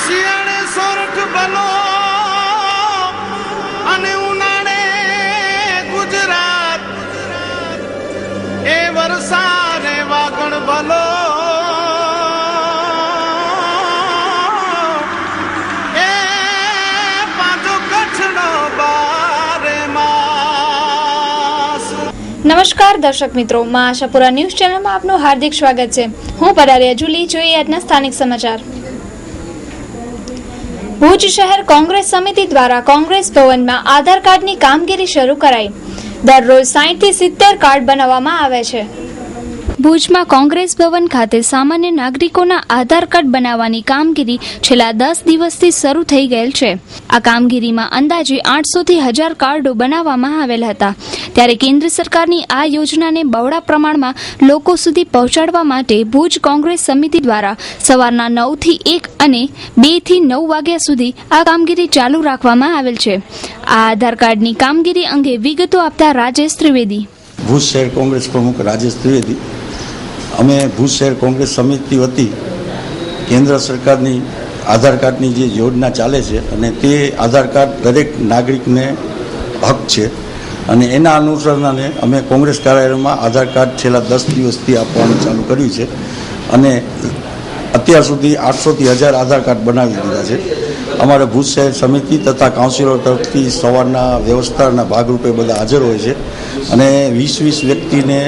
શિયાળે સોરઠ ભલો અને ઉનાળે ગુજરાત, એ વરસાદે વાગણ ભલો એ પાછો કચ્છનો બારે માસ। નમસ્કાર દર્શક મિત્રો, માં આશાપુરા ન્યૂઝ ચેનલમાં આપનું હાર્દિક સ્વાગત છે। હું પરારિયા જુલી। જોઈએ આજના સ્થાનિક સમાચાર। ભુજ શહેર કોંગ્રેસ સમિતિ દ્વારા કોંગ્રેસ ભવનમાં આધાર કાર્ડની કામગીરી શરૂ કરાઈ। દરરોજ 60 થી 70 કાર્ડ બનાવવામાં આવે છે। ભુજમાં કોંગ્રેસ ભવન ખાતે સામાન્ય નાગરિકોના આધાર કાર્ડ બનાવવાની કામગીરી છેલ્લા 10 દિવસથી શરૂ થઈ ગયેલ છે। આ કામગીરીમાં અંદાજે 800 થી 1000 કાર્ડો બનાવવામાં આવેલ હતા। ત્યારે કેન્દ્ર સરકારની આ યોજનાને બહોળા પ્રમાણમાં લોકો સુધી પહોંચાડવા માટે ભુજ કોંગ્રેસ સમિતિ દ્વારા સવારના 9 થી 1 અને 2 થી 9 વાગ્યા સુધી આ કામગીરી ચાલુ રાખવામાં આવેલ છે। આ આધાર કાર્ડની કામગીરી અંગે વિગતો આપતા રાજેશ ત્રિવેદી। ભુજ શહેર કોંગ્રેસ પ્રમુખ રાજેશ ત્રિવેદી। અમે ભુજ શહેર કોંગ્રેસ સમિતિ વતી કેન્દ્ર સરકારની આધાર કાર્ડની જે યોજના ચાલે છે અને તે આધાર કાર્ડ દરેક નાગરિકને હક છે અને એના અનુસરણે અમે કોંગ્રેસ કાર્યાલયમાં આધાર કાર્ડ છેલ્લા 10 દિવસથી આપવાનું ચાલુ કર્યું છે અને અત્યાર સુધી 800 થી 1000 આધાર કાર્ડ બનાવી દીધા છે। અમારે ભુજ શહેર સમિતિ તથા કાઉન્સિલર તરફથી સવારના વ્યવસ્થાના ભાગરૂપે બધા હાજર હોય છે અને 20 વ્યક્તિને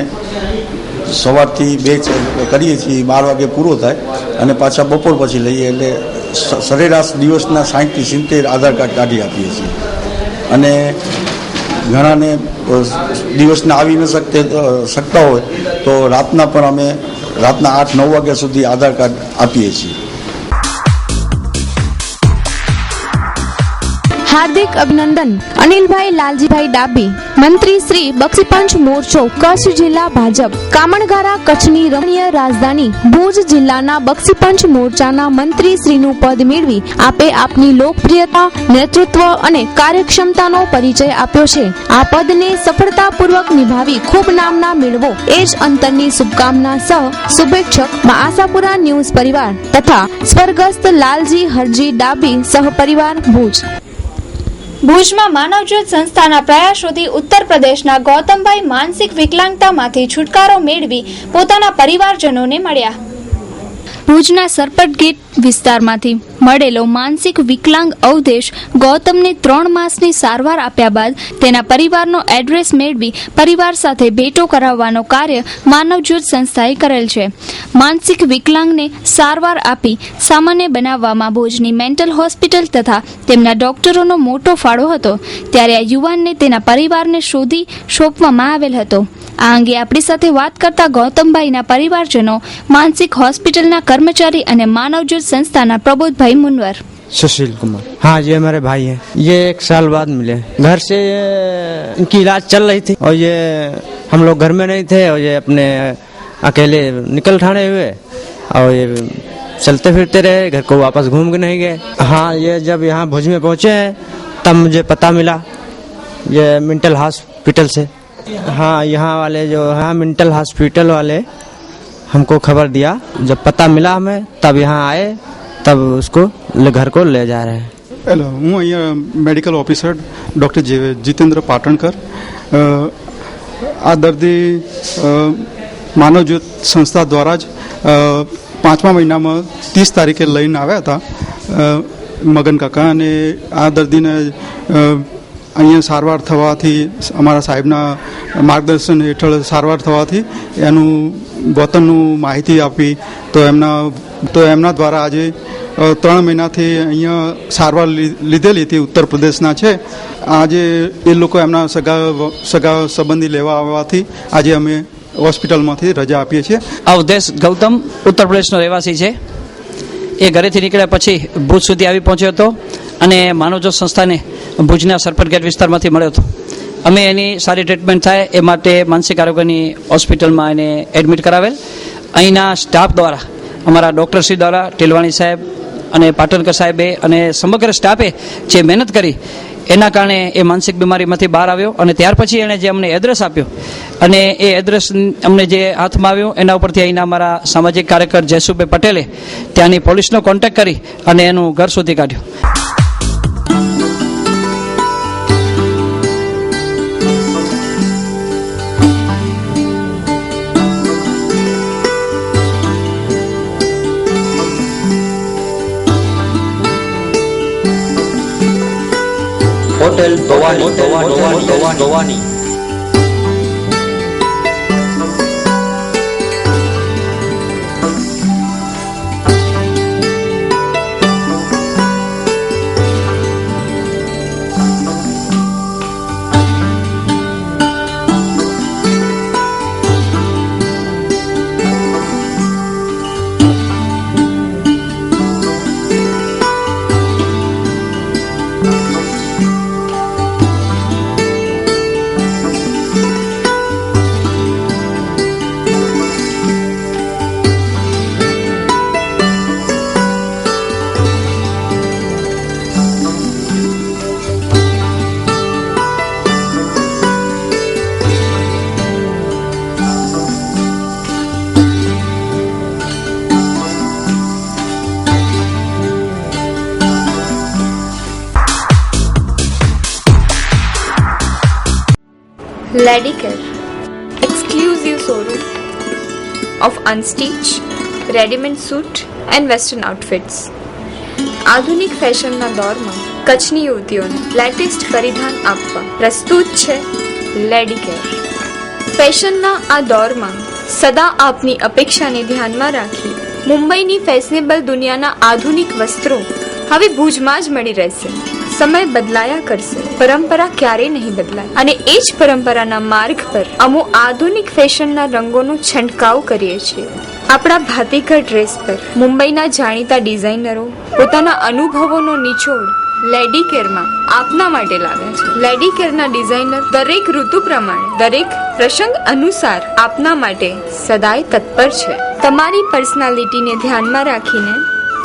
સવારથી 2 કરીએ છીએ, 12 વાગે પૂરો થાય અને પાછા બપોર પછી લઈએ, એટલે સરેરાશ દિવસના 60 થી 70 આધાર કાર્ડ કાઢી આપીએ છીએ અને ઘણાને દિવસના આવી ન શકતા હોય તો રાતના પણ અમે રાતના 8-9 વાગ્યા સુધી આધાર કાર્ડ આપીએ છીએ। हार्दिक अभिनंदन अनिलभाई लालजीभाई डाबी, मंत्री श्री बक्षीपंच मोर्चो कच्छ जिला भाजप कामणगारा कच्छनी रमणीय राजधानी भुज जिल्लाना बक्षीपंच मोर्चाना मंत्री श्रीનું પદ મેળવી આપે આપની લોકપ્રિયતા, નેતૃત્વ અને કાર્યક્ષમતાનો પરિચય આપ્યો છે। આ પદને સફળતાપૂર્વક નિભાવી ખૂબ નામના મેળવો એ જ અંતરની શુભકામના સહ શુભેચ્છક માં આશાપુરા ન્યૂઝ પરિવાર તથા સ્વર્ગસ્થ લાલજી હરજી ડાબી સહપરિવાર ભુજ। ભુજમાં માનવજ્યોત સંસ્થાના પ્રયાસોથી ઉત્તર પ્રદેશના ગૌતમભાઈ માનસિક વિકલાંગતામાંથી છુટકારો મેળવી પોતાના પરિવારજનોને મળ્યા। ભુજના સરપટ ગેટ વિસ્તારમાંથી મળેલો માનસિક વિકલાંગ અવધેશ ગૌતમને 3 માસની સારવાર આપ્યા બાદ તેના પરિવારનો એડ્રેસ મેળવી પરિવાર સાથે ભેટો કરાવવાનો કાર્ય માનવજ્યોત સંસ્થાએ કરેલ છે। માનસિક વિકલાંગને સારવાર આપી સામાન્ય બનાવવામાં ભુજની મેન્ટલ હોસ્પિટલ તથા તેમના ડોક્ટરોનો મોટો ફાળો હતો। ત્યારે આ યુવાનને તેના પરિવારને શોધી સોંપવામાં આવેલ હતો। આ અંગે આપણી સાથે વાત કરતા ગૌતમભાઈના પરિવારજનો, માનસિક હોસ્પિટલના कर्मचारी અને मानवज्योत संस्थाना प्रबोध भाई मुनवर। सुशील कुमार। हाँ, ये हमारे भाई हैं। ये 1 साल बाद मिले। घर से इनकी इलाज चल रही थी और ये हम लोग घर में नहीं थे और ये अपने अकेले निकल ठाणे हुए और ये चलते फिरते रहे, घर को वापस घूम के नहीं गए। हाँ, ये जब यहाँ भुज में पहुँचे हैं तब मुझे पता मिला ये मेंटल हॉस्पिटल से। हाँ, यहाँ वाले जो है मेंटल हॉस्पिटल वाले हमको खबर दिया, जब पता मिला हमें तब यहाँ आए, तब उसको घर को ले जा रहे हैं। हेलो, હું અહીંયા મેડિકલ ઓફિસર ડૉક્ટર જીતેન્દ્ર પાટણકર। આ દર્દી માનવજ્યોત સંસ્થા દ્વારા જ 5મા મહિનામાં 30 તારીખે લઈને આવ્યા હતા મગન કાકા, અને આ દર્દીને અહીંયા સારવાર થવાથી, અમારા સાહેબના માર્ગદર્શન હેઠળ સારવાર થવાથી એનું ગૌતમનું માહિતી આપી તો એમના દ્વારા આજે 3 મહિનાથી અહીંયા સારવાર લીધેલી હતી, ઉત્તર પ્રદેશના છે। આજે એ લોકો એમના સગા સંબંધી લેવા આવવાથી આજે અમે હોસ્પિટલમાંથી રજા આપીએ છીએ। અવધેશ ગૌતમ ઉત્તર પ્રદેશનો રહેવાસી છે। એ ઘરેથી નીકળ્યા પછી ભુજ સુધી આવી પહોંચ્યો હતો અને માનવજ્યોત સંસ્થાને ભુજના સરપટ ગેટ વિસ્તારમાંથી મળ્યો હતો। અમે એની સારી ટ્રીટમેન્ટ થાય એ માટે માનસિક આરોગ્યની હોસ્પિટલમાં એને એડમિટ કરાવેલ। અહીંના સ્ટાફ દ્વારા, અમારા ડૉક્ટરશ્રી દ્વારા, ટીલવાણી સાહેબ અને પાટણકર સાહેબે અને સમગ્ર સ્ટાફે જે મહેનત કરી એના કારણે એ માનસિક બીમારીમાંથી બહાર આવ્યો અને ત્યાર પછી એણે જે અમને એડ્રેસ આપ્યો અને એ એડ્રેસ અમને જે હાથમાં આવ્યું એના ઉપરથી અહીંના અમારા સામાજિક કાર્યકર જયસુભાઈ પટેલે ત્યાંની પોલીસનો કોન્ટેક્ટ કરી અને એનું ઘર શોધી કાઢ્યું. Hotel Bhavani. Ladicare, exclusive showroom of unstitched, ready-made suit and western outfits. આધુનિક ફેશનના દોરમાં કચ્છની યુવતીઓને લેટેસ્ટ પરિધાન આપવા પ્રસ્તુત છે લેડીકેર. ફેશનના આ દોરમાં સદા આપની અપેક્ષાને ધ્યાનમાં રાખી મુંબઈની ફેશનેબલ દુનિયાના આધુનિક વસ્ત્રો હવે ભુજમાં જ મળી રહેશે. સમય બદલાયા કરશે, પરંપરા ક્યારેય નહીં બદલાય. અને એ જ પરંપરાના માર્ગ પર અમો આધુનિક ફેશનના રંગોનો છંટકાવ કરીએ છીએ. આપણા ભાતીગળ ડ્રેસ પર મુંબઈના જાણીતા ડિઝાઇનરો પોતાના અનુભવોનો નિચોડ લેડીકેરમાં આપના માટે લાવ્યા છે. લેડીકેરના ડિઝાઇનર દરેક ઋતુ પ્રમાણે, દરેક પ્રસંગ અનુસાર આપના માટે સદાય તત્પર છે. તમારી પર્સનાલિટીને ધ્યાનમાં રાખીને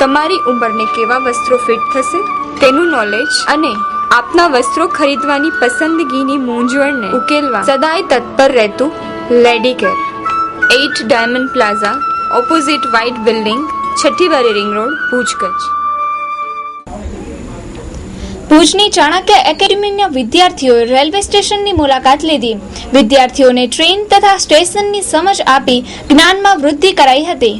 તમારી ઉંમરને કેવા વસ્ત્રો ફિટ થશે તેનું નોલેજ અને આપના વસ્ત્રો ખરીદવાની પસંદગીની મૂંઝવણને ઉકેલવા સદાય તત્પર રહેતું લેડીકેર. 8 diamond plaza, opposite white building, છઠ્ઠી બારી રિંગ રોડ, ભુજ, કચ્છ. ભુજની ચાણક્ય એકેડમીના વિદ્યાર્થીઓએ રેલવે સ્ટેશનની મુલાકાત લીધી. વિદ્યાર્થીઓને ટ્રેન તથા સ્ટેશનની સમજ આપી જ્ઞાનમાં વૃદ્ધિ કરાઈ હતી.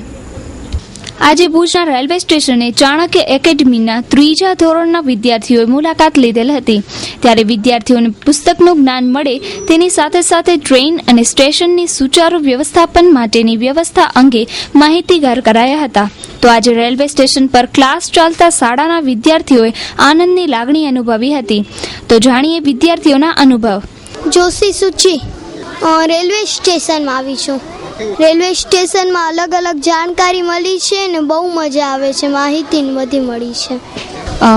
આજે ભુજના રેલવે સ્ટેશને ચાણક્ય એકેડમીના 3જા ધોરણના વિદ્યાર્થીઓએ મુલાકાત લીધેલ હતી. ત્યારે વિદ્યાર્થીઓને પુસ્તકનું જ્ઞાન મળે તેની સાથે સાથે ટ્રેન અને સ્ટેશનની સુચારુ વ્યવસ્થાપન માટેની વ્યવસ્થા અંગે માહિતીગાર કરાયા હતા. તો આજે રેલવે સ્ટેશન પર ક્લાસ ચાલતા શાળાના વિદ્યાર્થીઓએ આનંદની લાગણી અનુભવી હતી. તો જાણીએ વિદ્યાર્થીઓના અનુભવ. જોશી સુચિ, રેલવે સ્ટેશનમાં આવી છું. રેલવે સ્ટેશનમાં અલગ અલગ જાણકારી મળી છે ને બહુ મજા આવે છે, માહિતી બધી મળી છે.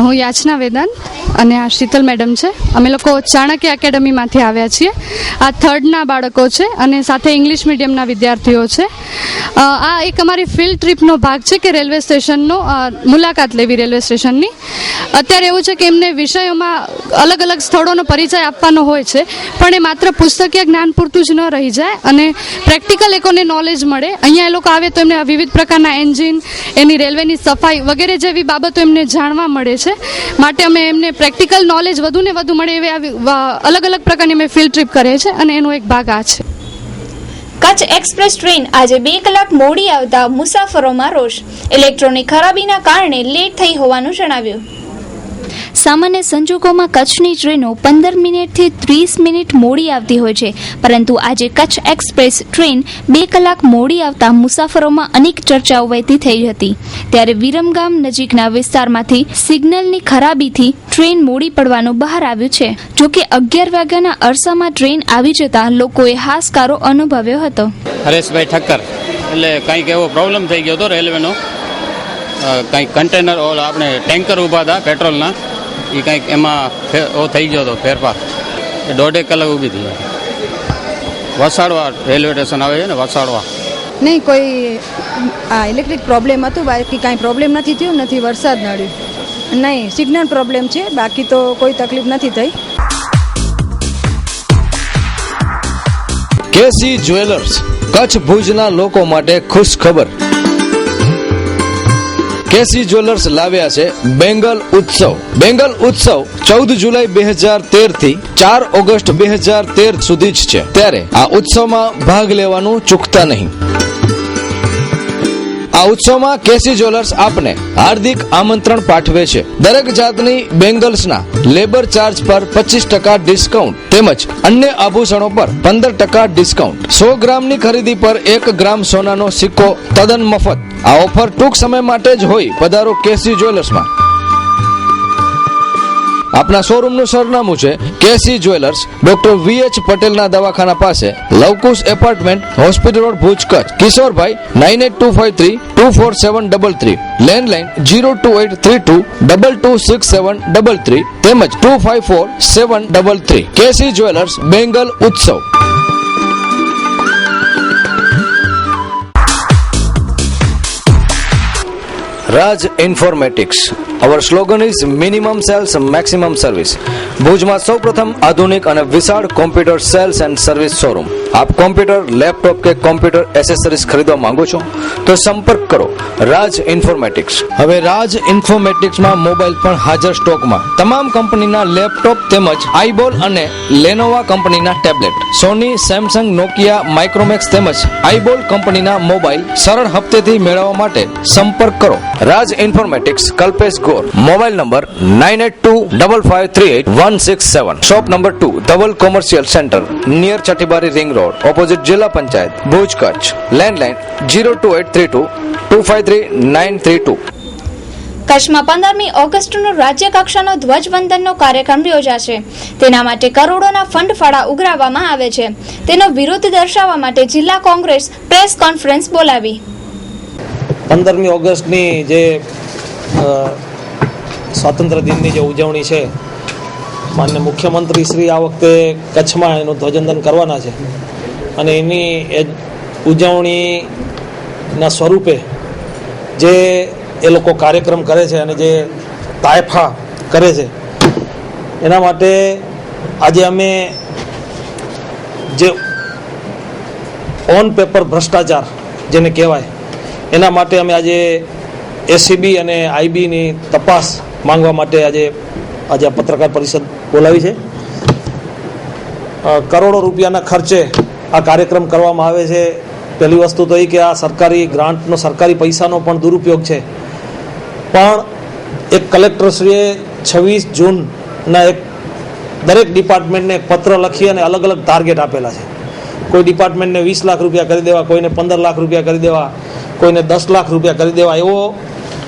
હું યાચના વેદાંત અને આ શીતલ મેડમ છે. અમે લોકો ચાણક્ય એકેડમીમાંથી આવ્યા છીએ. આ 3rdના બાળકો છે અને સાથે ઇંગ્લિશ મીડિયમના વિદ્યાર્થીઓ છે. આ એક અમારી ફિલ્ડ ટ્રીપનો ભાગ છે કે રેલવે સ્ટેશનનો મુલાકાત લેવી રેલવે સ્ટેશનની. અત્યારે એવું છે કે એમને વિષયોમાં અલગ અલગ સ્થળોનો પરિચય આપવાનો હોય છે, પણ એ માત્ર પુસ્તકીય જ્ઞાન પૂરતું જ ન રહી જાય અને પ્રેક્ટિકલ એકોને નોલેજ મળે. અહીંયા એ લોકો આવે તો એમને વિવિધ પ્રકારના એન્જિન, એની રેલવેની સફાઈ વગેરે જેવી બાબતો એમને જાણવા મળે છે. માટે અમે એમને પ્રેક્ટિકલ નોલેજ વધુ ને વધુ મળે એવી અલગ અલગ પ્રકારની અમે ફિલ્ડ ટ્રીપ કરીએ છીએ અને એનો એક ભાગ આ છે. કચ્છ એક્સપ્રેસ ટ્રેન આજે 2 કલાક મોડી આવતા મુસાફરોમાં રોષ. ઇલેક્ટ્રોનિક ખરાબીના કારણે લેટ થઈ હોવાનું જણાવ્યું. સામાન્ય સંજોગોમાં કચ્છની ટ્રેનો 15 મિનિટથી 30 મિનિટ મોડી આવતી હોય છે, પરંતુ આજે કચ્છ એક્સપ્રેસ ટ્રેન 2 કલાક મોડી આવતા મુસાફરોમાં અનેક ચર્ચાઓ વહેતી થઈ હતી. ત્યારે વિરમગામ નજીકના વિસ્તારમાંથી સિગ્નલની ખરાબીથી ટ્રેન મોડી પડવાનું બહાર આવ્યું છે. જોકે 11 વાગ્યાના અરસામાં ટ્રેન આવી જતા લોકોએ હાશકારો અનુભવ્યો હતો. હરેશભાઈ ઠક્કર, એટલે કંઈક એવો પ્રોબ્લેમ થઈ ગયો હતો રેલવેનો. કંઈક કન્ટેનર આપણે ટેન્કર ઊભા હતા પેટ્રોલના, એ કંઈક એમાં થઈ ગયો હતો ફેરફાર. 1.5 કલાક ઊભી થઈ. વસાડવા રેલવે સ્ટેશન આવે છે ને, વસાડવા નહીં કોઈ ઇલેક્ટ્રિક પ્રોબ્લેમ હતું, બાકી કાંઈ પ્રોબ્લેમ નથી થયું, નથી વરસાદ નડ્યું, નહીં સિગ્નલ પ્રોબ્લેમ છે, બાકી તો કોઈ તકલીફ નથી થઈ. કેસી જ્વેલર્સ, કચ્છ ભુજના લોકો માટે ખુશ ખબર. કેસી જ્વેલર્સ લાવ્યા છે બેંગલ ઉત્સવ. બેંગલ ઉત્સવ 14 જુલાઈ 2013 થી 4 ઓગસ્ટ 2013 સુધી જ છે. ત્યારે આ ઉત્સવમાં ભાગ લેવાનું ચૂકતા નહીં. આ ઉત્સવમાં કેસી જ્વેલર્સ આપને હાર્દિક આમંત્રણ પાઠવે છે. દરેક જાતની બેંગલ્સના લેબર ચાર્જ પર 25% ડિસ્કાઉન્ટ તેમજ અન્ય આભૂષણો પર 15% ડિસ્કાઉન્ટ. 100 ગ્રામની ખરીદી પર 1 ગ્રામ સોનાનો સિક્કો તદ્દન મફત. આ ઓફર ટૂંક સમય માટે જ હોય. પધારો કેસી જ્વેલર્સમાં. આપના શોરૂમનું સરનામું છે કેસી જ્વેલર્સ, ડોક્ટર VH પટેલના દવાખાના પાસે, Lavkush apartment, hospital road, Bhuj, Kutch. Kishorbhai 9825324733, landline 02832226733 તેમજ 254733. કેસી જ્વેલર્સ, બેંગલ ઉત્સવ. Raj Informatics. Our slogan is minimum sales, maximum service. ભુજમાં સૌપ્રથમ આધુનિક અને વિશાળ computer cells and service showroom. આપ કોમ્પ્યુટર, લેપટોપ કે કોમ્પ્યુટર એસેસરીઝ ખરીદવા માંગો છો તો સંપર્ક કરો રાજ ઇન્ફોર્મેટિક્સ. હવે રાજ ઇન્ફોર્મેટિક્સમાં મોબાઈલ પણ હાજર સ્ટોકમાં. તમામ કંપનીના લેપટોપ તેમજ આઈબોલ અને લેનોવા કંપનીના ટેબ્લેટ, સોની, સેમસંગ, નોકિયા, માઇક્રોમેક્સ તેમજ આઈબોલ કંપનીના મોબાઈલ સરળ હપ્તેથી મેળવવા માટે સંપર્ક કરો Raj informatics, Kalpesh Gor. Mobile number 9825538167. Shop number 2, Dhaval commercial centre, near Chhathibari ring road, opposite જિલ્લા પંચાયત, ભુજ, કચ્છ. લેન્ડલાઇન 02832253932. કચ્છમાં 15મી ઓગસ્ટનો રાજ્ય કક્ષાનો ધ્વજવંદનનો કાર્યક્રમ યોજાશે. તેના માટે કરોડોના ફંડ ફાળા ઉઘરાવવામાં આવે છે. તેનો વિરોધ દર્શાવવા માટે જિલ્લા કોંગ્રેસ પ્રેસ કોન્ફરન્સ બોલાવી. 15મી ઓગસ્ટની જે સ્વાતંત્ર્ય દિનની જે ઉજવણી છે, માનનીય મુખ્યમંત્રી શ્રી આ વખતે કચ્છમાં એનું ધ્વજવંદન કરવાના છે અને એની ઉજવણીના સ્વરૂપે જે એ લોકો કાર્યક્રમ કરે છે અને જે તાયફા કરે છે એના માટે આજે અમે જે ઓન પેપર ભ્રષ્ટાચાર જેને કહેવાય એના માટે અમે આજે એસીબી અને આઈબીની તપાસ માંગવા માટે આજે આ પત્રકાર પરિષદ બોલાવી છે. કરોડો રૂપિયાના ખર્ચે આ કાર્યક્રમ કરવામાં આવે છે. પહેલી વસ્તુ તો એ કે આ સરકારી ગ્રાન્ટનો, સરકારી પૈસાનો પણ દુરુપયોગ છે. પણ એક કલેક્ટરશ્રીએ 26 જૂનના એક દરેક ડિપાર્ટમેન્ટને એક પત્ર લખી અને અલગ અલગ ટાર્ગેટ આપેલા છે. કોઈ ડિપાર્ટમેન્ટને 20 લાખ રૂપિયા કરી દેવા, કોઈને 15 લાખ રૂપિયા કરી દેવા, કોઈને 10 લાખ રૂપિયા કરી દેવા, એવો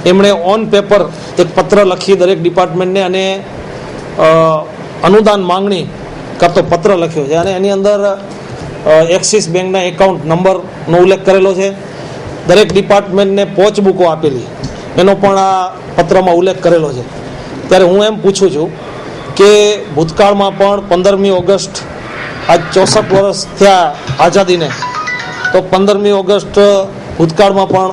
એમણે ઓન પેપર એક પત્ર લખી દરેક ડિપાર્ટમેન્ટને અને અનુદાન માંગણી કરતો પત્ર લખ્યો છે અને એની અંદર એક્સિસ બેંકના એકાઉન્ટ નંબરનો ઉલ્લેખ કરેલો છે. દરેક ડિપાર્ટમેન્ટને પોચબુકો આપેલી એનો પણ આ પત્રમાં ઉલ્લેખ કરેલો છે. ત્યારે હું એમ પૂછું છું કે ભૂતકાળમાં પણ 15મી ઓગસ્ટ, આજ 64 વર્ષ થયા આઝાદીને, તો 15મી ઓગસ્ટ ભૂતકાળમાં પણ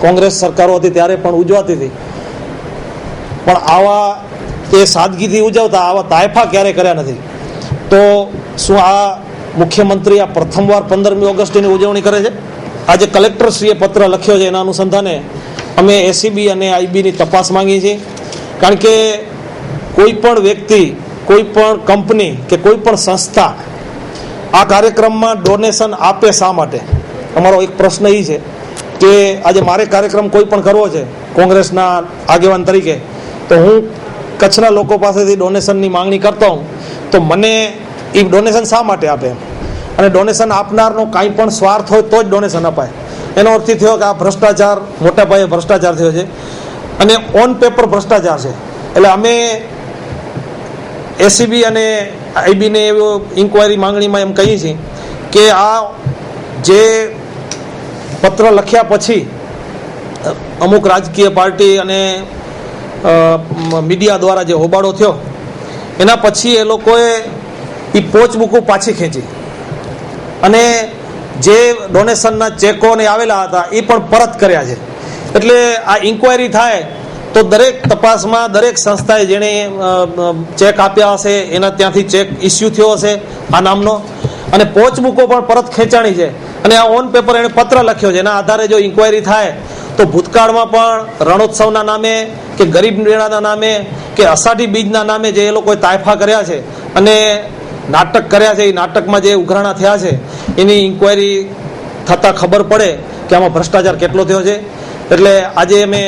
કોંગ્રેસ સરકારો હતી ત્યારે પણ ઉજવાતી હતી. પણ આવા તે સાદગીથી ઉજવતા આવા તાયફા ક્યારેય કર્યા નથી. તો શું આ મુખ્યમંત્રી આ પ્રથમવાર 15મી ઓગસ્ટની ઉજવણી કરે છે? આજે કલેક્ટરશ્રીએ પત્ર લખ્યો છે, એના અનુસંધાને અમે એસીબી અને આઈબીની તપાસ માંગીએ છીએ. કારણ કે કોઈ પણ વ્યક્તિ, કોઈ પણ કંપની કે કોઈ પણ સંસ્થા આ કાર્યક્રમમાં ડોનેશન આપે શા માટે? અમારો એક પ્રશ્ન એ છે કે આજે મારે કાર્યક્રમ કોઈ પણ કરવો છે કોંગ્રેસના આગેવાન તરીકે, તો હું કચ્છના લોકો પાસેથી ડોનેશનની માંગણી કરતો હું, તો મને એ ડોનેશન શા માટે આપે? અને ડોનેશન આપનારનો કાંઈ પણ સ્વાર્થ હોય તો જ ડોનેશન અપાય. એનો અર્થ થયો કે આ ભ્રષ્ટાચાર, મોટા પાયે ભ્રષ્ટાચાર થયો છે અને ઓન પેપર ભ્રષ્ટાચાર છે. એટલે અમે એસીબી અને આઈબીને એવો ઇન્કવાયરી માંગણીમાં એમ કહીએ છીએ કે આ જે પત્ર લખ્યા પછી અમુક રાજકીય પાર્ટી અને મીડિયા દ્વારા જે હોબાળો થયો એના પછી એ લોકોએ એ પોચબુકો પાછી ખેંચી અને જે ડોનેશનના ચેકોને આવેલા હતા એ પણ પરત કર્યા છે. એટલે આ ઇન્કવાયરી થાય તો દરેક તપાસમાં દરેક સંસ્થાએ જેણે ચેક આપ્યા હશે એના ત્યાંથી ચેક ઇસ્યુ થયો હશે આ નામનો, અને પોચ બુકો પણ પરત ખેંચાણી છે અને આ ઓન પેપર એણે પત્ર લખ્યો છે. એના આધારે જો ઇન્કવાયરી થાય તો ભૂતકાળમાં પણ રણોત્સવના નામે કે ગરીબ મેળાના નામે કે અષાઢી બીજના નામે જે એ લોકોએ તાયફા કર્યા છે અને નાટક કર્યા છે, એ નાટકમાં જે ઉઘરાણા થયા છે એની ઇન્કવાયરી થતાં ખબર પડે કે આમાં ભ્રષ્ટાચાર કેટલો થયો છે. એટલે આજે અમે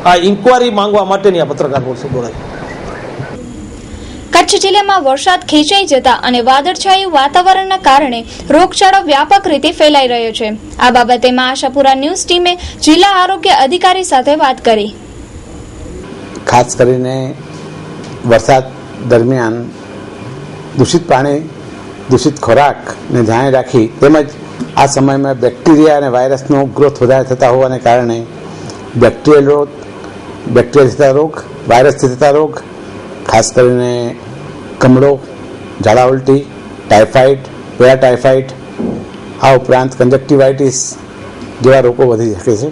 આ ઇન્કવાયરી માંગવા માટેની આ પત્રકાર પરિષદ બોલાવી. કચ્છ જિલ્લામાં વરસાદ ખેંચાઈ જતા અને વાદળછાયું વાતાવરણના કારણે રોગચાળો વ્યાપક રીતે ફેલાઈ રહ્યો છે. આ બાબતે આશાપુરા ન્યૂઝ ટીમે જિલ્લા આરોગ્ય અધિકારી સાથે વાત કરી. ખાસ કરીને વરસાદ દરમિયાન દૂષિત પાણી, દૂષિત ખોરાકને ધ્યાને રાખી તેમજ આ સમયમાં બેક્ટેરિયા અને વાયરસનો ગ્રોથ વધારે થતા હોવાને કારણે બેક્ટેરિયાથી થતા રોગ, વાયરસથી થતા રોગ, ખાસ કરીને કમળો, ઝાડા ઉલટી, ટાઇફાઇડ, પેરા ટાઇફાઇડ, આ ઉપરાંત કંજક્ટિવાઇટિસ જેવા રોગો વધી શકે છે.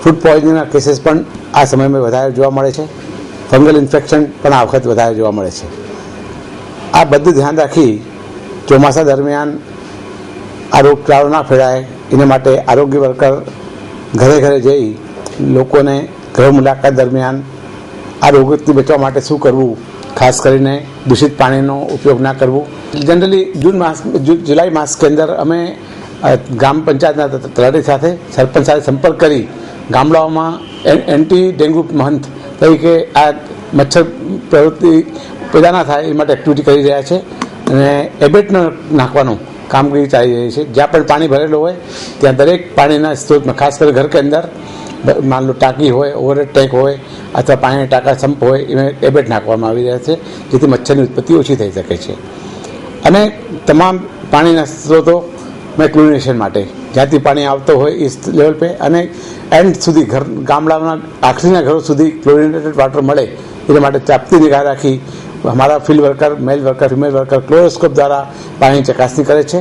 ફૂડ પોઈઝનિંગના કેસીસ પણ આ સમયમાં વધારે જોવા મળે છે. ફંગલ ઇન્ફેક્શન પણ આ વખત વધારે જોવા મળે છે. આ બધું ધ્યાન રાખી ચોમાસા દરમિયાન આ રોગચાળો ના ફેલાય એના માટે આરોગ્ય વર્કર ઘરે ઘરે જઈ લોકોને ગૃહ મુલાકાત દરમિયાન આ રોગથી બચવા માટે શું કરવું, ખાસ કરીને દૂષિત પાણીનો ઉપયોગ ના કરવું. જનરલી જુલાઈ માસ કે અંદર અમે ગ્રામ પંચાયતના તલાટી સાથે, સરપંચ સાથે સંપર્ક કરી ગામડાઓમાં એન્ટી ડેન્ગ્યુ મંથ તરીકે આ મચ્છર પ્રવૃત્તિ પેદા ના થાય એ માટે એક્ટિવિટી કરી રહ્યા છે અને એબેટ નાખવાનું કામગીરી ચાલી રહી છે. જ્યાં પણ પાણી ભરેલું હોય ત્યાં દરેક પાણીના સ્ત્રોતમાં, ખાસ કરી ઘર કે અંદર માન લો ટાંકી હોય, ઓવરહેડ ટેન્ક હોય અથવા પાણીના ટાંકા સંપ હોય એમાં એબેટ નાખવામાં આવી રહ્યા છે, જેથી મચ્છરની ઉત્પત્તિ ઓછી થઈ શકે છે. અને તમામ પાણીના સ્ત્રોતો મેં ક્લોરિનેશન માટે જ્યાંથી પાણી આવતો હોય એ લેવલ પે અને એન્ડ સુધી ગામડાના આખરીના ઘરો સુધી ક્લોરિનેટેડ વોટર મળે એના માટે ચાપતી નિગાહ રાખી અમારા ફિલ્ડ વર્કર, મેલ વર્કર, ફિમેલ વર્કર ક્લોરોસ્કોપ દ્વારા પાણીની ચકાસણી કરે છે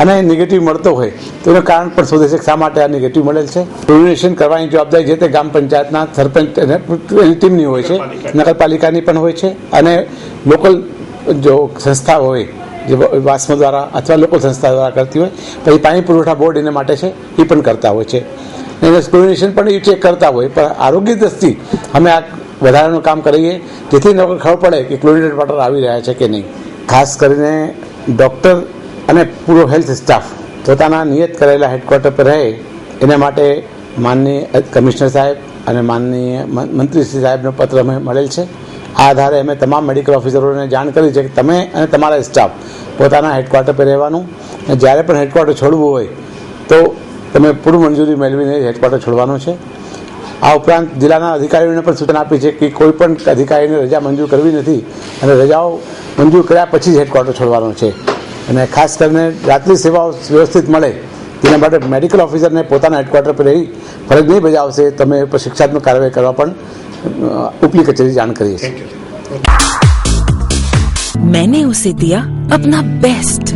અને નેગેટિવ મળતો હોય તો એનું કારણ પણ શોધે છે શા માટે આ નેગેટિવ મળેલ છે. ક્લોરિનેશન કરવાની જવાબદારી જે તે ગ્રામ પંચાયતના સરપંચ ટીમની હોય છે, નગરપાલિકાની પણ હોય છે અને લોકલ જો સંસ્થા હોય જે વાસ્મો દ્વારા અથવા લોકલ સંસ્થા દ્વારા કરતી હોય, પછી પાણી પુરવઠા બોર્ડ એના માટે છે એ પણ કરતા હોય છે. એને ક્લોરિનેશન પણ એ ચેક કરતા હોય, પણ આરોગ્ય દ્રષ્ટિ અમે આ વધારાનું કામ કરીએ જેથી લોકોને ખબર પડે કે ક્લોરિનેટેડ વોટર આવી રહ્યા છે કે નહીં. ખાસ કરીને ડૉક્ટર અને પૂરો હેલ્થ સ્ટાફ પોતાના નિયત કરેલા હેડક્વાર્ટર પર રહે એના માટે માનનીય કમિશનર સાહેબ અને માનનીય મંત્રીશ્રી સાહેબનો પત્ર અમે મળેલ છે. આ આધારે અમે તમામ મેડિકલ ઓફિસરોને જાણ કરી છે કે તમે અને તમારા સ્ટાફ પોતાના હેડક્વાર્ટર પર રહેવાનું અને જ્યારે પણ હેડક્વાર્ટર છોડવું હોય તો તમે પૂર્વ મંજૂરી મેળવીને હેડક્વાર્ટર છોડવાનું છે. આ ઉપરાંત જિલ્લાના અધિકારીઓને પણ સૂચના આપી છે કે કોઈ પણ અધિકારીને રજા મંજૂર કરવી નથી અને રજાઓ મંજૂર કર્યા પછી જ હેડક્વાર્ટર છોડવાનો છે. અને ખાસ કરીને રાત્રિ સેવાઓ વ્યવસ્થિત મળે તેના માટે મેડિકલ ઓફિસરને પોતાના હેડક્વાર્ટર પર રહી ફરજ નહીં બજાવશે તમે ઉપર શિક્ષાત્મક કાર્યવાહી કરવા પણ ઉપલી કચેરી જાણ કરીએ છીએ. मैंने उसे दिया अपना बेस्ट.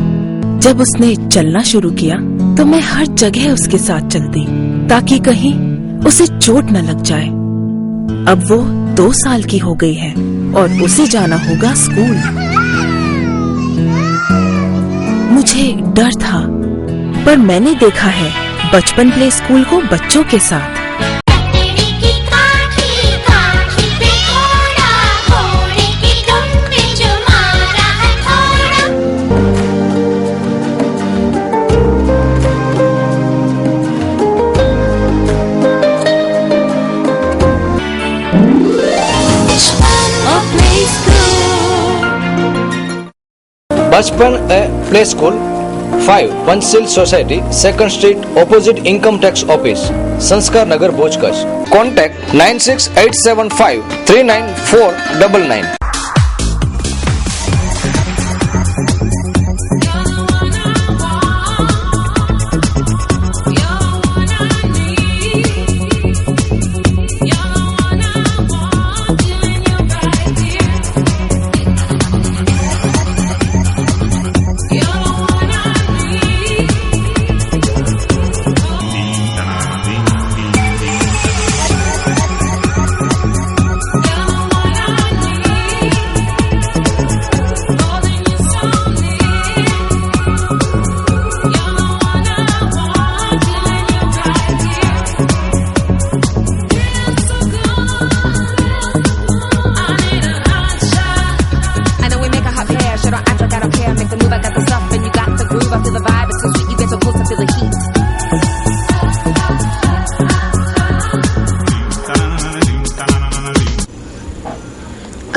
जब उसने चलना शुरू किया तो मैं हर जगह उसके साथ चलती ताकि कहीं उसे चोट न लग जाए. अब वो 2 साल की हो गई है और उसे जाना होगा स्कूल. मुझे डर था पर मैंने देखा है बचपन प्ले स्कूल को बच्चों के साथ. बचपन play school 5 Panchsheel society 2nd street opposite income tax office संस्कार नगर भुज कच्छ. कॉन्टैक्ट 9687539499.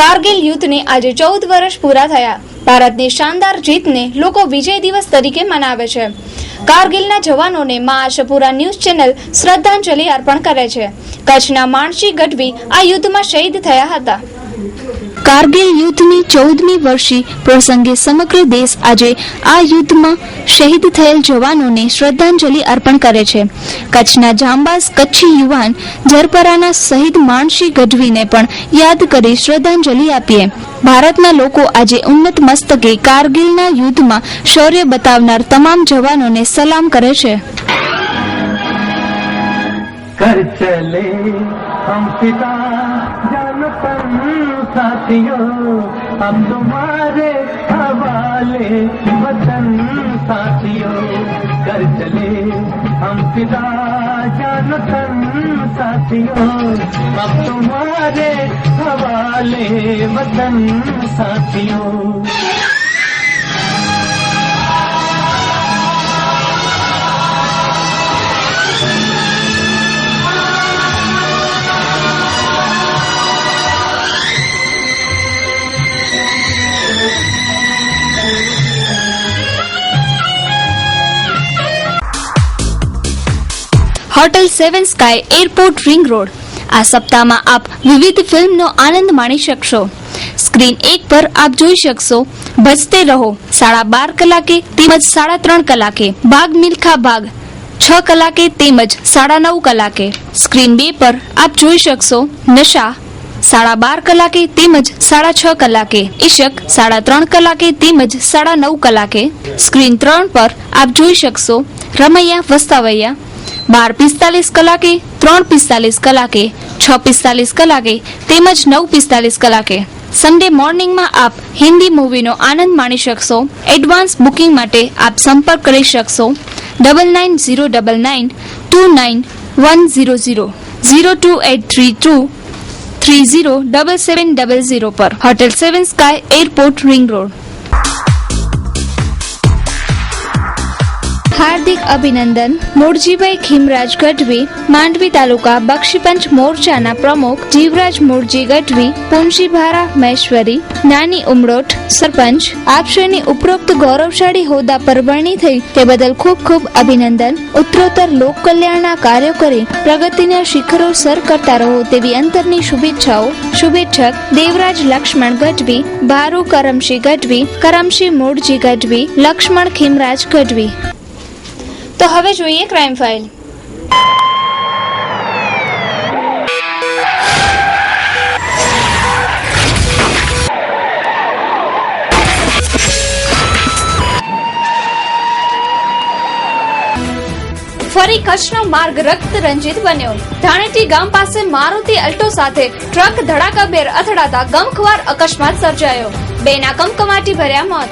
કારગિલ યુદ્ધને આજે 14 વર્ષ પૂરા થયા. ભારતની શાનદાર જીતને લોકો વિજય દિવસ તરીકે મનાવે છે. કારગિલના જવાનોને મા આશાપુરા ન્યૂઝ ચેનલ શ્રદ્ધાંજલિ અર્પણ કરે છે. કચ્છના માનસી ગઢવી આ યુદ્ધમાં શહીદ થયા હતા. કારગિલ યુદ્ધની 14મી વર્ષી પ્રસંગે સમગ્ર દેશ આજે આ યુદ્ધમાં શહીદ થયેલ જવાનોને શ્રદ્ધાંજલિ અર્પણ કરે છે. કચ્છના જાંબાઝ કચ્છી યુવાન જરપરાના શહીદ માનસી ગઢવીને પણ યાદ કરી શ્રદ્ધાંજલિ આપીએ. ભારતના લોકો આજે ઉન્નત મસ્તકે કારગિલના યુદ્ધમાં શૌર્ય બતાવનાર તમામ જવાનોને સલામ કરે છે. कर चले हम पिता जानपन साथियों, हम तुम्हारे हवाले वतन साथियों. कर चले हम पिता जानपन साथियों, हम तुम्हारे हवाले वतन साथियों. Hotel 7 sky airport ring road. આ સપ્તાહમાં આપ વિવિધ ફિલ્મનો આનંદ માણી શકશો. સ્ક્રીન 1 પર આપ જોઈ શકશો બચતે રહો 12:30 કલાકે તેમજ 3:30 કલાકે, ભાગ મિલ્ખા ભાગ 6 કલાકે તેમજ 9:30 કલાકે. સ્ક્રીન 2 પર આપ જોઈ શકશો નશા 12:30 કલાકે તેમજ 6:30 કલાકે, ઇશક 3:30 કલાકે તેમજ 9:30 કલાકે. સ્ક્રીન 3 પર આપ જોઈ શકશો રમૈયા વસ્તાવૈયા 12:45 કલાકે, 3:45 કલાકે, 6:45 કલાકે તેમજ 9:45 કલાકે. સન્ડે મોર્નિંગમાં આપ હિન્દી મૂવીનો આનંદ માણી શકશો. એડવાન્સ બુકિંગ માટે આપ સંપર્ક કરી શકશો 9909929100 02832 307700 પર. Hotel 7 sky airport ring road. હાર્દિક અભિનંદન મૂળજીભાઈ ખીમરાજ ગઢવી, માંડવી તાલુકા બક્ષીપંચ મોરચાના પ્રમુખ જીવરાજ મૂળજી ગઢવી, પુંજીભારા મહેશ્વરી, નાની ઉમરોઠ સરપંચ. આપશ્રીની ઉપરોક્ત ગૌરવશાળી હોદ્દા પર વરણી થઈ તે બદલ ખૂબ ખૂબ અભિનંદન. ઉત્તરોત્તર લોક કલ્યાણના કાર્યો કરી પ્રગતિના શિખરો સર કરતા રહો તેવી અંતરની શુભેચ્છાઓ. શુભેચ્છક દેવરાજ લક્ષ્મણ ગઢવી, ભારુ કરમશી ગઢવી, કરમશી મૂળજી ગઢવી, લક્ષ્મણ ખીમરાજ ગઢવી. તો હવે જોઈએ ક્રાઇમ ફાઇલ. ફરી કચ્છનો માર્ગ રક્ત રંજિત બન્યો. ધાણેટી ગામ પાસે મારુતિ અલ્ટો સાથે ટ્રક ધડાકાભેર અથડાતા ગમખ્વાર અકસ્માત સર્જાયો. બેના કમકમાટી ભર્યા મોત.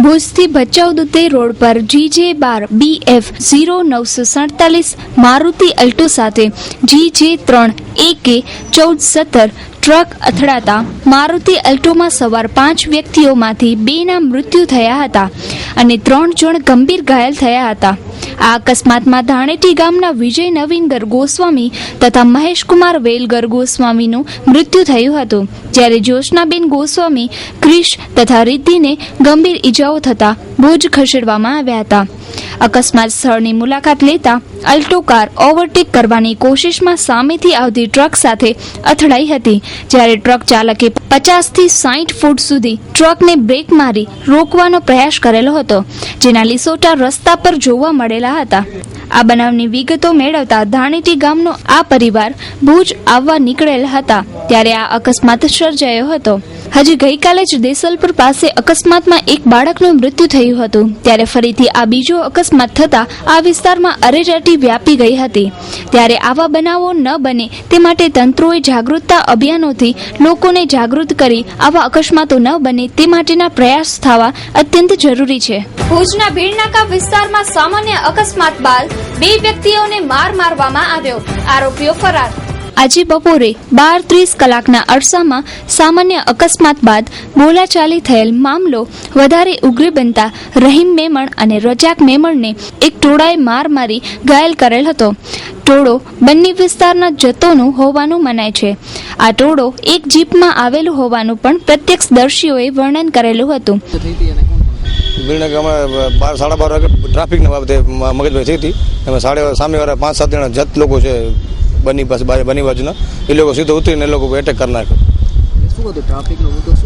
ભુજથી ભચાઉ દુતે રોડ પર GJ12BF 0947 મારુતિ અલ્ટો સાથે GJ3 AK 1417 ટ્રક અથડાતા મારુતિ અલ્ટોમાં સવાર 5 વ્યક્તિઓમાંથી 2ના મૃત્યુ થયા હતા અને 3 જણ ગંભીર ઘાયલ થયા હતા. આ અકસ્માતમાં ધાણેટી ગામના વિજય નવીનગર ગોસ્વામી તથા મહેશકુમાર વેલગર ગોસ્વામીનું મૃત્યુ થયું હતું, જ્યારે જ્યોત્સનાબેન ગોસ્વામી, ક્રિશ તથા રિદ્ધિને ગંભીર ઈજાઓ થતા ભુજ ખસેડવામાં આવ્યા હતા. અકસ્માત સ્થળની મુલાકાત લેતા અલ્ટો કાર ઓવરટેક કરવાની કોશિશમાં સામેથી આવતી ટ્રક સાથે અથડાઈ હતી, જ્યારે ટ્રક ચાલકે 50 થી 60 ફૂટ સુધી ટ્રકને બ્રેક મારી રોકવાનો પ્રયાસ કરેલો હતો, જેના લીસોટા રસ્તા પર જોવા મળેલા હતા. આ બનાવની વિગતો મેળવતા ધાણેટી ગામનો આ પરિવાર ભુજ આવવા નીકળેલ હતા ત્યારે આ અકસ્માત સર્જાયો હતો. હજી ગઈકાલે જ દેસલપુર પાસે અકસ્માતમાં એક બાળકનું મૃત્યુ થયું હતું, ત્યારે ફરીથી આ બીજો અકસ્માત થતા આ વિસ્તારમાં અરેરાટી વ્યાપી ગઈ હતી. ત્યારે આવા બનાવો ન બને તે માટે તંત્રોએ જાગૃતતા અભિયાનોથી લોકોને જાગૃત કરી આવા અકસ્માતો ન બને તે માટેના પ્રયાસ થવા અત્યંત જરૂરી છે. ભુજના ભીડનાકા વિસ્તારમાં સામાન્ય અકસ્માત બાદ 2 વ્યક્તિઓને મારવામાં આવ્યો. આરોપીઓ ફરાર. આજે બપોરે 12:30 કલાકના અરસામાં સામાન્ય અકસ્માત બાદ બોલાચાલી થયેલ મામલો વધારે ઉગ્ર બનતા રહીમ મેમણ અને રજાક મેમણને એક ટોળાએ માર મારી ઘાયલ કરેલ હતો. ટોળો બંને વિસ્તારના જતોનું હોવાનું મનાય છે. આ ટોળો એક જીપમાં આવેલું હોવાનું પણ પ્રત્યક્ષદર્શીઓએ વર્ણન કરેલું હતું. સાડા 12 વાગે ટ્રાફિકના બાબતે મગજભાઈ થઈ હતી. એમાં સામેવાળા 5-7 જણા જત લોકો છે બની બાજુના, એ લોકો સીધો ઉતરીને એ લોકો એટેક કરી નાખ્યો.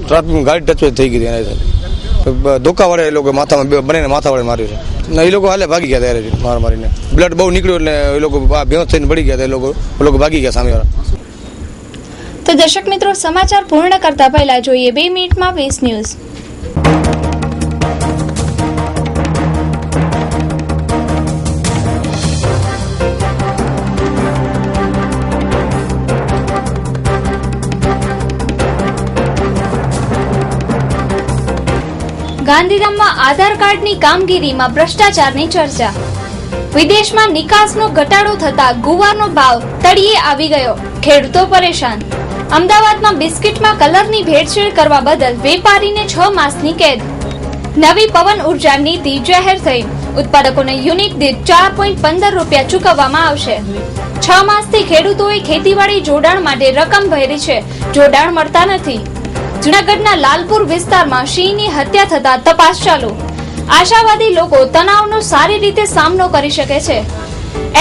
ટ્રાફિકમાં ગાડી ટચ થઈ ગઈ એના ધોકા વડે એ લોકો માથામાં બનીને માથા વડે માર્યું છે. એ લોકો હાલે ભાગી ગયા ત્યારે મારીને બ્લડ બહુ નીકળ્યું એટલે એ લોકો બેહોશ થઈને પડી ગયા. એ લોકો ભાગી ગયા સામેવાળા. તો દર્શક મિત્રો, સમાચાર પૂર્ણ કરતા પહેલા જોઈએ 2 મિનિટમાં 20 ન્યૂઝ. ગાંધીધામમાં આધાર કાર્ડની કામગીરીમાં ભ્રષ્ટાચારની ચર્ચા. વિદેશમાં નિકાસનો ઘટાડો થતા ગુવારનો ભાવ તળિયે આવી ગયો, ખેડૂતો પરેશાન. અમદાવાદમાં બિસ્કિટમાં કલરની ભેળસેળ કરવા બદલ વેપારીને 6 માસની કેદ. નવી પવન ઉર્જા નીતિ જાહેર થઈ, ઉત્પાદકોને યુનિટ દીઠ 4.15 રૂપિયા ચૂકવવામાં આવશે. 6 માસથી ખેડૂતોએ ખેતીવાડી જોડાણ માટે રકમ ભરી છે, જોડાણ મળતા નથી. જૂનાગઢના લાલપુર વિસ્તારમાં સિંહની હત્યા થતા તપાસ ચાલુ. આશાવાદી લોકો તણાવનો સારી રીતે સામનો કરી શકે છે.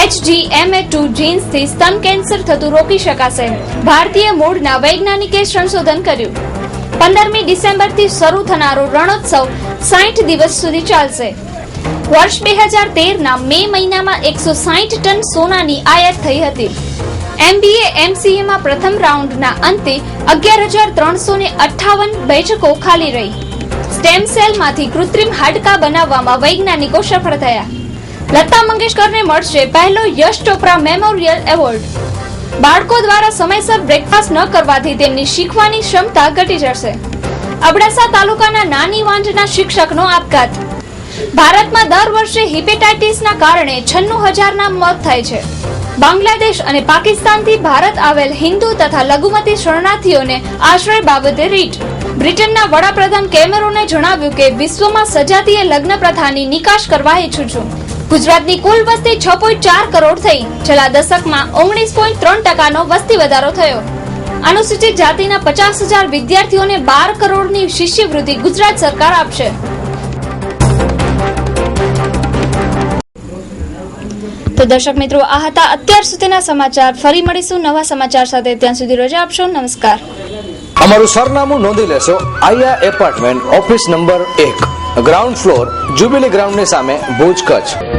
HGMA2 જીન્સથી સ્તન કેન્સર થતું રોકી શકાશે. ભારતીય મૂળના વૈજ્ઞાનિકે સંશોધન કર્યું. 15મી ડિસેમ્બરથી શરૂ થનારો રણોત્સવ 60 દિવસ સુધી ચાલશે. વર્ષ 2013ના મે મહિનામાં 160 ટન સોનાની આયાત થઈ હતી. MBA-MCAમાં પ્રથમ રાઉન્ડના અંતે 11,358 બેઠકો ખાલી રહી. સ્ટેમ સેલમાંથી કૃત્રિમ હાડકાં બનાવવામાં વૈજ્ઞાનિકો સફળ થયા. લતા મંગેશકરને મળશે પહેલો યશ ચોપરા મેમોરિયલ એવોર્ડ. બાળકો દ્વારા સમયસર બ્રેકફાસ્ટ ન કરવાથી તેમની શીખવાની ક્ષમતા ઘટી જશે. અબડાસા તાલુકાના નાની વાંઢના શિક્ષકનો આપઘાત. ભારતમાં દર વર્ષે હિપેટાઇટિસના કારણે 96,000ના મોત થાય છે. બાંગ્લાદેશ અને પાકિસ્તાનથી ભારત આવેલ હિન્દુ તથા લઘુમતી શરણાર્થીઓને આશ્રય બાબતે રીટ. બ્રિટનના વડાપ્રધાન કેમેરોને જણાવ્યું કે વિશ્વમાં સજાતીય લગ્ન પ્રથાની નિકાસ કરવા ઈચ્છું છું. ગુજરાતની કુલ વસ્તી 6.4 કરોડ થઈ. છેલ્લા દશકમાં 19.3% વસ્તી વધારો થયો. અનુસૂચિત જાતિના 50,000 વિદ્યાર્થીઓને 12 કરોડની શિષ્યવૃત્તિ ગુજરાત સરકાર આપશે. તો દર્શક મિત્રો, આ હતા અત્યાર સુધીના સમાચાર. ફરી મળીશું નવા સમાચાર સાથે. ત્યાં સુધી રજા આપશો. નમસ્કાર. અમારું સરનામું નોંધી લેશો. Aaya apartment, office number 1, ground floor, Jubilee ગ્રાઉન્ડની સામે, ભુજ, કચ્છ.